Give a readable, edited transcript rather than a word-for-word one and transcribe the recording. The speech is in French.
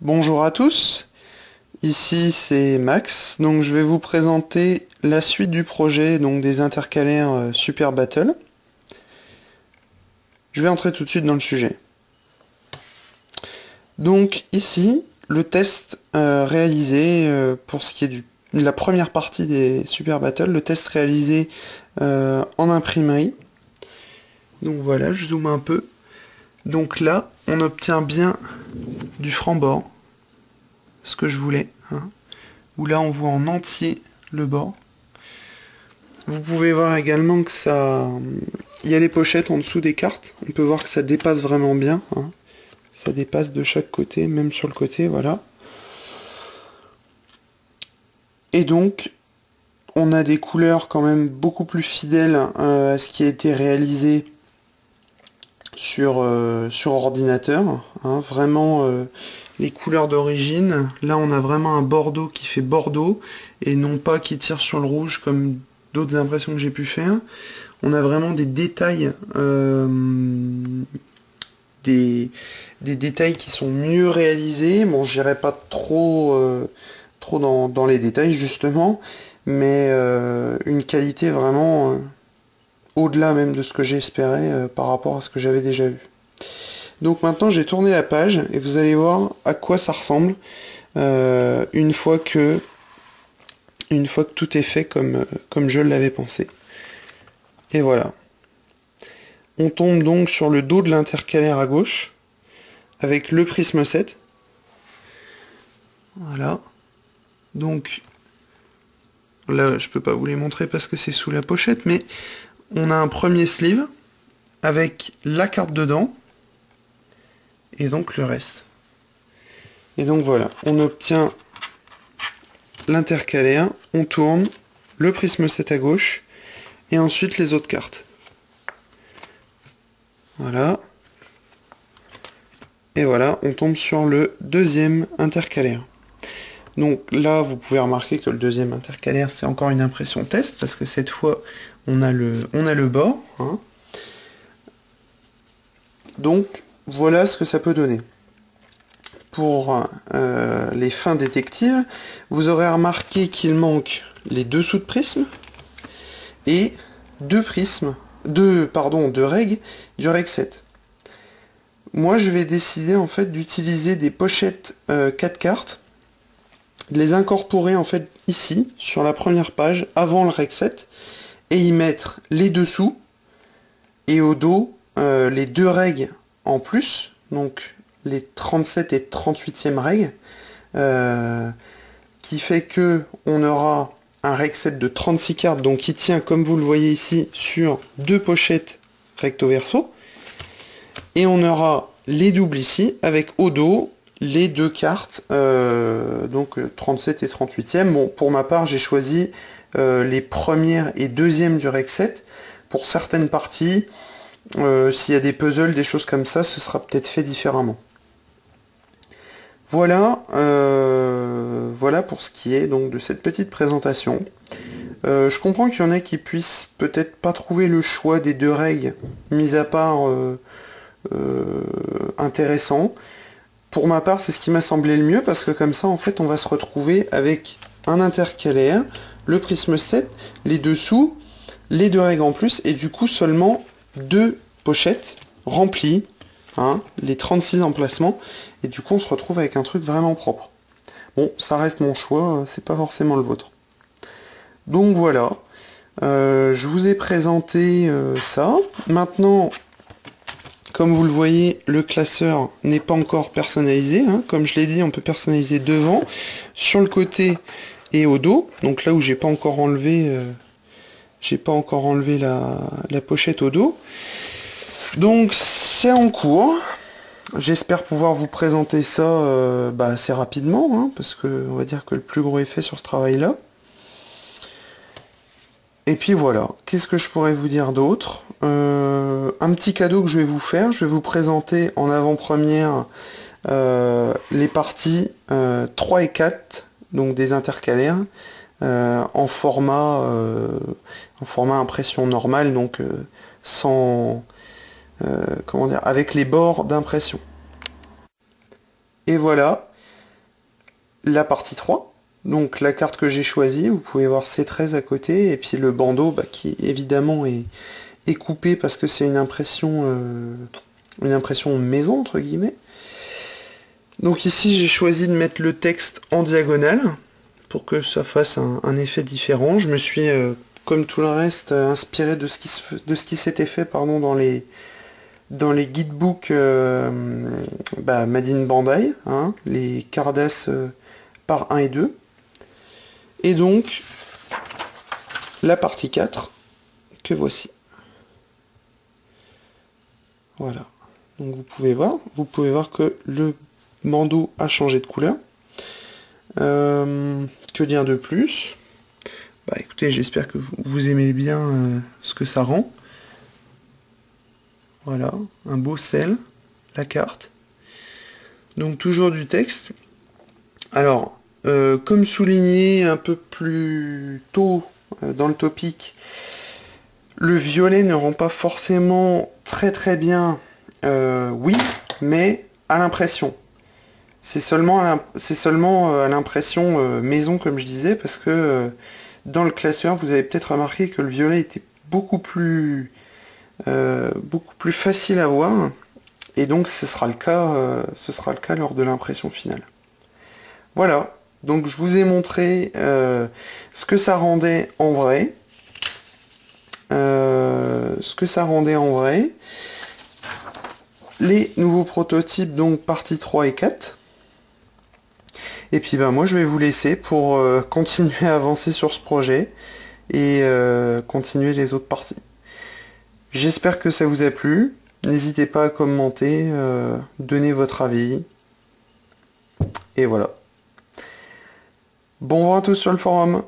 Bonjour à tous, ici c'est Max, donc je vais vous présenter la suite du projet donc des intercalaires Super Battle. Je vais entrer tout de suite dans le sujet. Donc ici, le test réalisé pour ce qui est de la première partie des Super Battle, le test réalisé en imprimerie. Donc voilà, je zoome un peu. Donc là, on obtient bien du franc-bord, ce que je voulais, hein, où là on voit en entier le bord. Vous pouvez voir également que ça... Il y a les pochettes en dessous des cartes. On peut voir que ça dépasse vraiment bien, hein. Ça dépasse de chaque côté, même sur le côté, voilà. Et donc, on a des couleurs quand même beaucoup plus fidèles à ce qui a été réalisé sur ordinateur, hein. Vraiment, les couleurs d'origine. Là, on a vraiment un bordeaux qui fait bordeaux, et non pas qui tire sur le rouge comme d'autres impressions que j'ai pu faire. On a vraiment des détails, des détails qui sont mieux réalisés. Bon, j'irai pas trop dans les détails justement, mais une qualité vraiment au-delà même de ce que j'espérais par rapport à ce que j'avais déjà vu. Donc maintenant j'ai tourné la page et vous allez voir à quoi ça ressemble une fois que tout est fait comme je l'avais pensé. Et voilà. On tombe donc sur le dos de l'intercalaire à gauche, avec le prisme 7. Voilà. Donc, là, je peux pas vous les montrer parce que c'est sous la pochette, mais on a un premier sleeve, avec la carte dedans, et donc le reste. Et donc voilà, on obtient l'intercalaire, on tourne, le prisme 7 à gauche, et ensuite les autres cartes. Voilà. Et voilà, on tombe sur le deuxième intercalaire. Donc là, vous pouvez remarquer que le deuxième intercalaire, c'est encore une impression test, parce que cette fois, on a le bord, hein. Donc, voilà ce que ça peut donner. Pour les fins détectives, vous aurez remarqué qu'il manque les dessous de prisme, et deux règles du règle 7. Moi, je vais décider en fait d'utiliser des pochettes 4 cartes, de les incorporer en fait ici, sur la première page, avant le règle 7, et y mettre les dessous, et au dos, les deux règles en plus, donc les 37 et 38e règles, qui fait que on aura un règle 7 de 36 cartes, donc qui tient, comme vous le voyez ici, sur deux pochettes recto verso, et on aura les doubles ici, avec au dos, les deux cartes, donc 37 et 38e. Bon, pour ma part, j'ai choisi les premières et deuxièmes du règle 7. Pour certaines parties, s'il y a des puzzles, des choses comme ça, ce sera peut-être fait différemment. Voilà, voilà pour ce qui est donc de cette petite présentation. Je comprends qu'il y en a qui puissent peut-être pas trouver le choix des deux règles, mis à part intéressant. Pour ma part, c'est ce qui m'a semblé le mieux, parce que comme ça, en fait, on va se retrouver avec un intercalaire, le prisme 7, les dessous, les deux règles en plus, et du coup, seulement deux pochettes remplies, hein, les 36 emplacements, et du coup, on se retrouve avec un truc vraiment propre. Bon, ça reste mon choix, c'est pas forcément le vôtre. Donc voilà, je vous ai présenté ça. Maintenant, comme vous le voyez, le classeur n'est pas encore personnalisé, hein. Comme je l'ai dit, on peut personnaliser devant, sur le côté et au dos. Donc là où j'ai pas encore enlevé la pochette au dos. Donc c'est en cours. J'espère pouvoir vous présenter ça assez rapidement, hein, parce que on va dire que le plus gros est fait sur ce travail-là. Et puis voilà, qu'est-ce que je pourrais vous dire d'autre? Un petit cadeau que je vais vous faire, je vais vous présenter en avant-première les parties 3 et 4, donc des intercalaires, en format impression normale, donc sans comment dire, avec les bords d'impression. Et voilà, la partie 3. Donc la carte que j'ai choisie, vous pouvez voir C13 à côté, et puis le bandeau qui évidemment est coupé parce que c'est une impression maison entre guillemets. Donc ici j'ai choisi de mettre le texte en diagonale pour que ça fasse un effet différent. Je me suis, comme tout le reste, inspiré de ce qui s'était fait pardon, dans les guidebooks Made in Bandai, hein, les Cardass par 1 et 2. Et donc, la partie 4, que voici. Voilà. Donc vous pouvez voir que le bandeau a changé de couleur. Que dire de plus? Écoutez, j'espère que vous aimez bien ce que ça rend. Voilà, un beau sel, la carte. Donc toujours du texte. Alors, comme souligné un peu plus tôt dans le topic, le violet ne rend pas forcément très bien, oui, mais à l'impression. C'est seulement à l'impression maison, comme je disais, parce que dans le classeur, vous avez peut-être remarqué que le violet était beaucoup plus facile à voir, et donc ce sera le cas lors de l'impression finale. Voilà, donc je vous ai montré ce que ça rendait en vrai. Les nouveaux prototypes, donc partie 3 et 4. Et puis moi je vais vous laisser pour continuer à avancer sur ce projet et continuer les autres parties. J'espère que ça vous a plu. N'hésitez pas à commenter, donner votre avis. Et voilà. Bon vent à tous sur le forum.